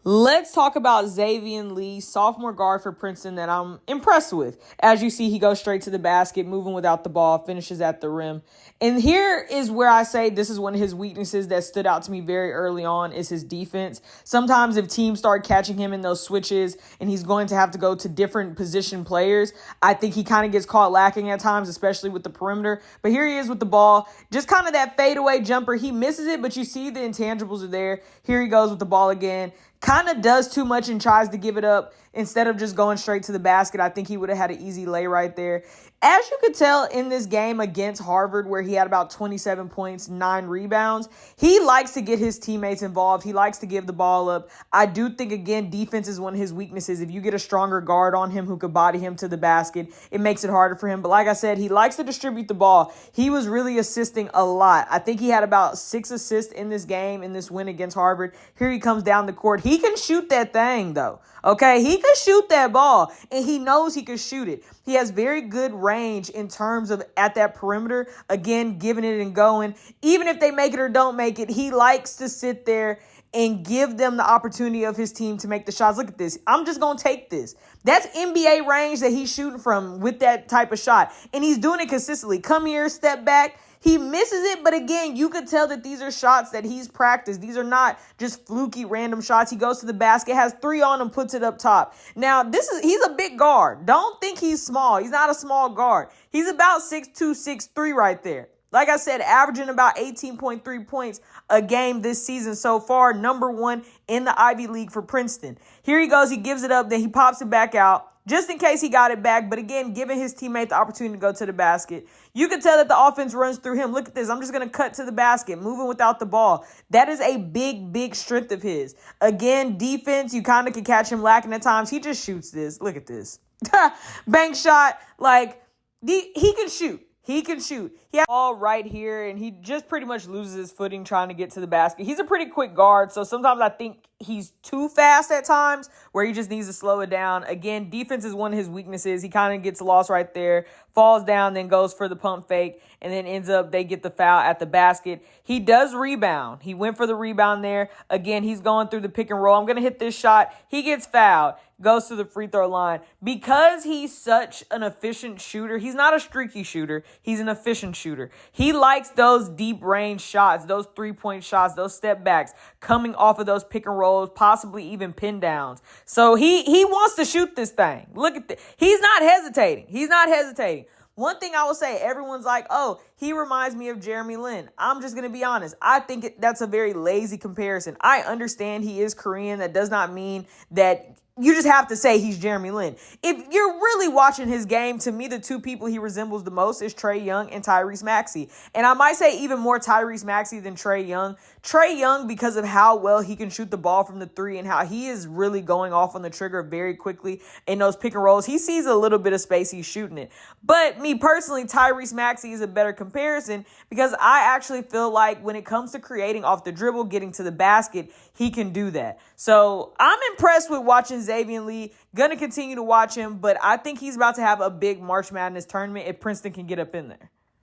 Let's talk about Xaivian Lee, sophomore guard for Princeton that I'm impressed with. As you see, he goes straight to the basket, moving without the ball, finishes at the rim. And here is where I say this is one of his weaknesses that stood out to me very early on is his defense. Sometimes if teams start catching him in those switches and he's going to have to go to different position players, I think he kind of gets caught lacking at times, especially with the perimeter. But here he is with the ball, just kind of that fadeaway jumper. He misses it, but you see the intangibles are there. Here he goes with the ball again. Kind of does too much and tries to give it up instead of just going straight to the basket. I think he would have had an easy lay right there. As you could tell in this game against Harvard, where he had about 27 points, 9 rebounds, he likes to get his teammates involved. He likes to give the ball up. I do think, again, defense is one of his weaknesses. If you get a stronger guard on him who could body him to the basket, it makes it harder for him. But like I said, he likes to distribute the ball. He was really assisting a lot. I think he had about 6 assists in this game, in this win against Harvard. Here he comes down the court. He can shoot that thing, though. Okay, he can shoot that ball, and he knows he can shoot it. He has very good range in terms of at that perimeter, again, giving it and going. Even if they make it or don't make it, he likes to sit there and give them the opportunity of his team to make the shots. Look at this. I'm just going to take this. That's NBA range that he's shooting from with that type of shot, and he's doing it consistently. Come here, step back. He misses it, but again, you could tell that these are shots that he's practiced. These are not just fluky random shots. He goes to the basket, has 3 on him, puts it up top. Now, he's a big guard. Don't think he's small. He's not a small guard. He's about 6'2", 6'3" right there. Like I said, averaging about 18.3 points a game this season so far, number 1 in the Ivy League for Princeton. Here he goes. He gives it up. Then he pops it back out just in case he got it back. But again, giving his teammate the opportunity to go to the basket. You can tell that the offense runs through him. Look at this. I'm just going to cut to the basket, moving without the ball. That is a big, big strength of his. Again, defense, you kind of can catch him lacking at times. He just shoots this. Look at this. Bank shot. He can shoot. He can shoot. He has all right here, and he just pretty much loses his footing trying to get to the basket. He's a pretty quick guard, so sometimes I think he's too fast at times where he just needs to slow it down. Again, defense is one of his weaknesses. He kind of gets lost right there, falls down, then goes for the pump fake, and then ends up they get the foul at the basket. He does rebound. He went for the rebound there. Again, he's going through the pick and roll. I'm going to hit this shot. He gets fouled. Goes to the free throw line. Because he's such an efficient shooter, he's not a streaky shooter. He's an efficient shooter. He likes those deep range shots, those 3-point shots, those step backs coming off of those pick and rolls, possibly even pin downs. So he wants to shoot this thing. Look at this. He's not hesitating. He's not hesitating. One thing I will say, everyone's like, oh, he reminds me of Jeremy Lin. I'm just going to be honest. I think that's a very lazy comparison. I understand he is Korean. That does not mean that you just have to say he's Jeremy Lin. If you're really watching his game, to me, the 2 people he resembles the most is Trae Young and Tyrese Maxey. And I might say even more Tyrese Maxey than Trae Young. Trae Young, because of how well he can shoot the ball from the 3 and how he is really going off on the trigger very quickly in those pick and rolls, he sees a little bit of space, he's shooting it. But me personally, Tyrese Maxey is a better comparison because I actually feel like when it comes to creating off the dribble, getting to the basket, he can do that. So I'm impressed with watching Xaivian Lee. Going to continue to watch him, but I think he's about to have a big March Madness tournament if Princeton can get up in there.